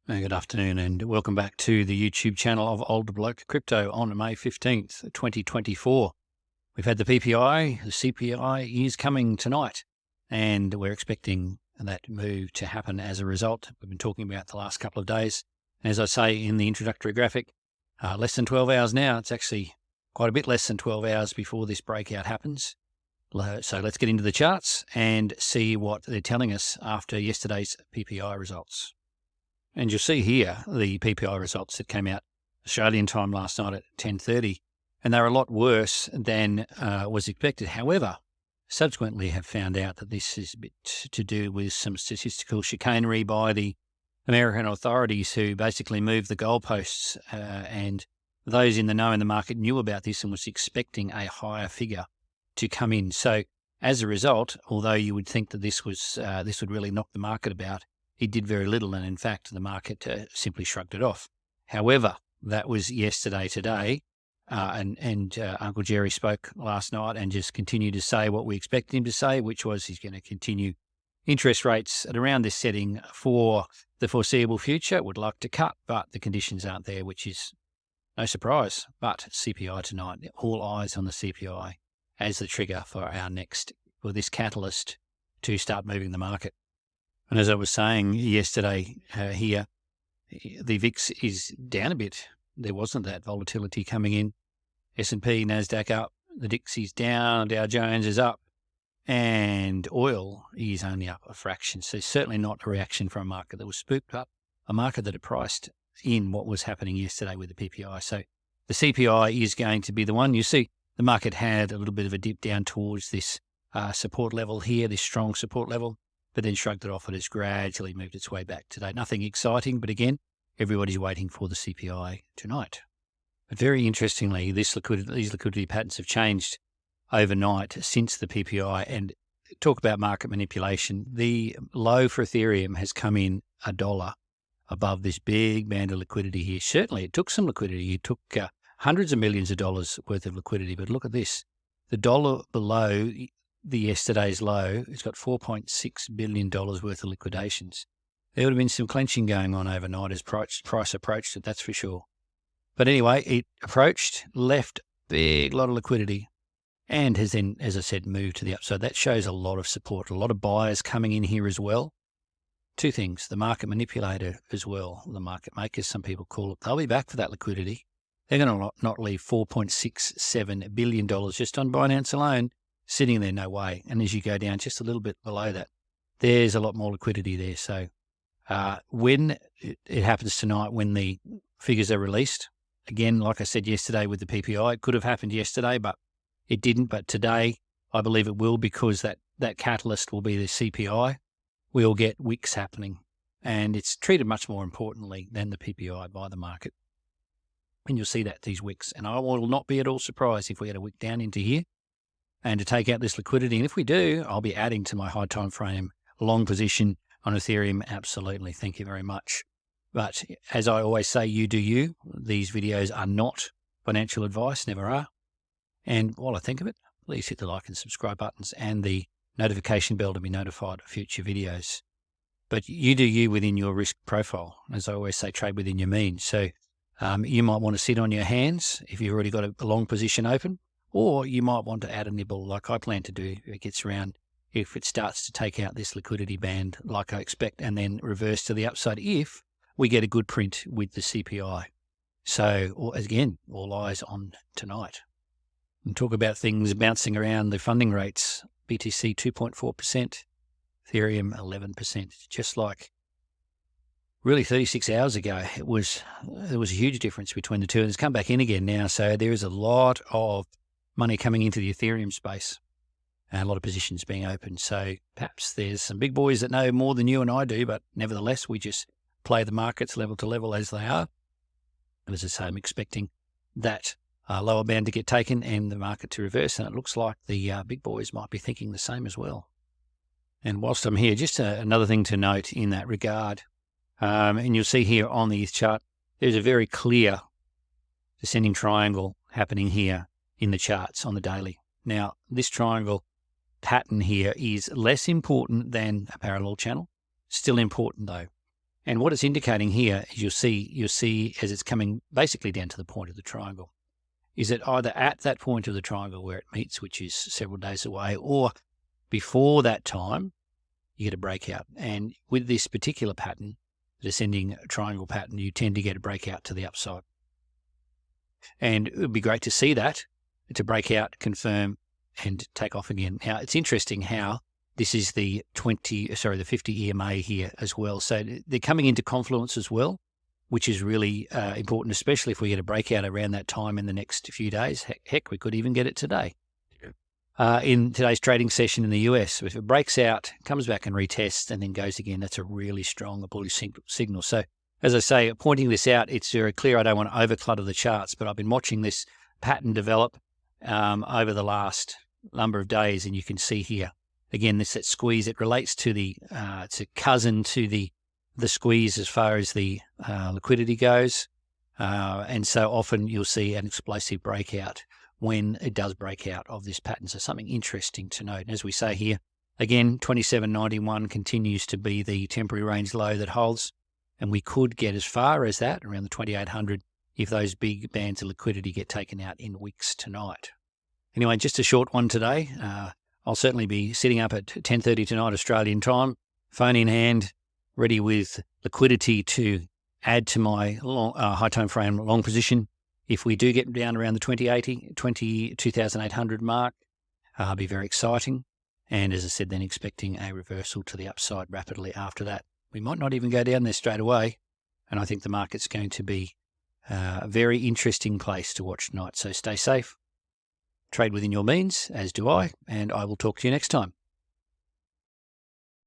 Good afternoon and welcome back to the YouTube channel of Older Bloke Crypto on May 15th, 2024. We've had the PPI, the CPI is coming tonight, and we're expecting that move to happen as a result. We've been talking about the last couple of days. As I say in the introductory graphic, less than 12 hours now. It's actually quite a bit less than 12 hours before this breakout happens. So let's get into the charts and see what they're telling us after yesterday's PPI results. And you'll see here the PPI results that came out Australian time last night at 10:30, and they're a lot worse than was expected. However, subsequently have found out that this is a bit to do with some statistical chicanery by the American authorities who basically moved the goalposts, and those in the know in the market knew about this and was expecting a higher figure to come in. So as a result, although you would think that this would really knock the market about, it did very little, and in fact, the market simply shrugged it off. However, that was yesterday. Today, Uncle Jerry spoke last night and just continued to say what we expected him to say, which was he's going to continue interest rates at around this setting for the foreseeable future. Would like to cut, but the conditions aren't there, which is no surprise. But CPI tonight, all eyes on the CPI as the trigger for this catalyst to start moving the market. And as I was saying yesterday here, the VIX is down a bit. There wasn't that volatility coming in. S&P, NASDAQ up, the DIX is down, Dow Jones is up, and oil is only up a fraction. So certainly not a reaction from a market that was spooked up, a market that had priced in what was happening yesterday with the PPI. So the CPI is going to be the one. You see the market had a little bit of a dip down towards this support level here, this strong support level, but then shrugged it off and has gradually moved its way back today. Nothing exciting, but again, everybody's waiting for the CPI tonight. But very interestingly, these liquidity patterns have changed overnight since the PPI. And talk about market manipulation. The low for Ethereum has come in $1 above this big band of liquidity here. Certainly, it took some liquidity. It took hundreds of millions of dollars worth of liquidity. But look at this. The dollar below the yesterday's low, it's got $4.6 billion worth of liquidations. There would have been some clenching going on overnight as price approached it, that's for sure. But anyway, it approached, left a big lot of liquidity, and has then, as I said, moved to the upside. That shows a lot of support, a lot of buyers coming in here as well. Two things, the market manipulator as well, the market makers, some people call it, they'll be back for that liquidity. They're going to not leave $4.67 billion just on Binance alone sitting there, no way. And as you go down just a little bit below that, there's a lot more liquidity there. So when it happens tonight, when the figures are released, again, like I said yesterday with the PPI, it could have happened yesterday, but it didn't. But today, I believe it will, because that catalyst will be the CPI. We'll get wicks happening, and it's treated much more importantly than the PPI by the market. And you'll see that, these wicks. And I will not be at all surprised if we had a wick down into here and to take out this liquidity. And if we do, I'll be adding to my high time frame long position on Ethereum. Absolutely. Thank you very much. But as I always say, you do you. These videos are not financial advice, never are. And while I think of it, please hit the like and subscribe buttons and the notification bell to be notified of future videos. But you do you within your risk profile. As I always say, trade within your means. So you might want to sit on your hands if you've already got a long position open, or you might want to add a nibble like I plan to do if it gets around, if it starts to take out this liquidity band like I expect, and then reverse to the upside if we get a good print with the CPI. So again, all eyes on tonight. And talk about things bouncing around the funding rates. BTC 2.4%, Ethereum 11%. Just like really 36 hours ago, there was a huge difference between the two, and it's come back in again now. So there is a lot of money coming into the Ethereum space and a lot of positions being opened. So perhaps there's some big boys that know more than you and I do, but nevertheless, we just play the markets level to level as they are. And as I say, I'm expecting that lower band to get taken and the market to reverse. And it looks like the big boys might be thinking the same as well. And whilst I'm here, just another thing to note in that regard, and you'll see here on the ETH chart, there's a very clear descending triangle happening here in the charts on the daily. Now, this triangle pattern here is less important than a parallel channel. Still important though. And what it's indicating here is you'll see as it's coming basically down to the point of the triangle, is it either at that point of the triangle where it meets, which is several days away, or before that time, you get a breakout. And with this particular pattern, the descending triangle pattern, you tend to get a breakout to the upside. And it would be great to see that, to break out, confirm, and take off again. Now, it's interesting how this is the 50 EMA here as well. So they're coming into confluence as well, which is really important, especially if we get a breakout around that time in the next few days. Heck, we could even get it today. In today's trading session in the US, if it breaks out, comes back and retests, and then goes again, that's a really strong bullish signal. So as I say, pointing this out, it's very clear I don't want to overclutter the charts, but I've been watching this pattern develop over the last number of days, and you can see here, again, that squeeze, it relates to it's a cousin to the squeeze as far as the liquidity goes. And so often you'll see an explosive breakout when it does break out of this pattern. So something interesting to note. And as we say here, again, 27.91 continues to be the temporary range low that holds, and we could get as far as that, around the 2800, if those big bands of liquidity get taken out in wicks tonight. Anyway, just a short one today. I'll certainly be sitting up at 10:30 tonight Australian time, phone in hand, ready with liquidity to add to my high time frame long position. If we do get down around the 22,800 mark, it'll be very exciting. And as I said, then expecting a reversal to the upside rapidly after that. We might not even go down there straight away. And I think the market's going to be a very interesting place to watch tonight. So stay safe, trade within your means, as do I, and I will talk to you next time.